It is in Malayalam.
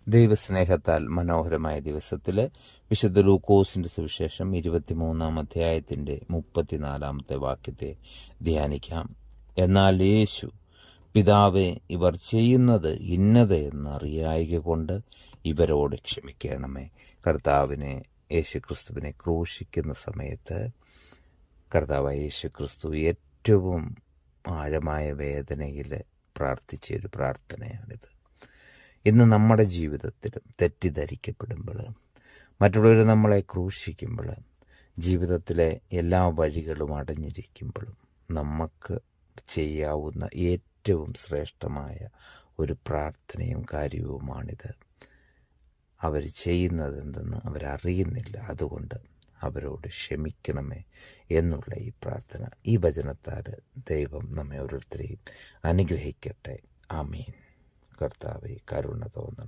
ദൈവസ്നേഹത്താൽ മനോഹരമായ ദിവസത്തിൽ വിശുദ്ധ ലൂക്കോസിന്റെ സുവിശേഷം 23-ാം അധ്യായത്തിന്റെ 34-ാമത്തെ വാക്യത്തെ ധ്യാനിക്കാം. എന്നാൽ യേശു, പിതാവേ, ഇവർ ചെയ്യുന്നത് ഇന്നത് എന്നറിയായിക കൊണ്ട് ഇവരോട് ക്ഷമിക്കണമേ. കർത്താവിനെ യേശുക്രിസ്തുവിനെ ക്രൂശിക്കുന്ന സമയത്ത് കർത്താവായ യേശുക്രിസ്തു ഏറ്റവും ആഴമായ വേദനയിൽ പ്രാർത്ഥിച്ച ഒരു പ്രാർത്ഥനയാണിത്. ഇന്ന് നമ്മുടെ ജീവിതത്തിലും തെറ്റിദ്ധരിക്കപ്പെടുമ്പോൾ, മറ്റുള്ളവർ നമ്മളെ ക്രൂശിക്കുമ്പോൾ, ജീവിതത്തിലെ എല്ലാ വഴികളും അടഞ്ഞിരിക്കുമ്പോഴും നമുക്ക് ചെയ്യാവുന്ന ഏറ്റവും ശ്രേഷ്ഠമായ ഒരു പ്രാർത്ഥനയും കാര്യവുമാണിത്. അവർ ചെയ്യുന്നതെന്തെന്ന് അവരറിയുന്നില്ല, അതുകൊണ്ട് അവരോട് ക്ഷമിക്കണമേ എന്നുള്ള ഈ പ്രാർത്ഥന, ഈ വചനത്താൽ ദൈവം നമ്മെ ഓരോരുത്തരെയും അനുഗ്രഹിക്കട്ടെ. ആമീൻ. കർത്താവേ, കരുണ തോന്നണം.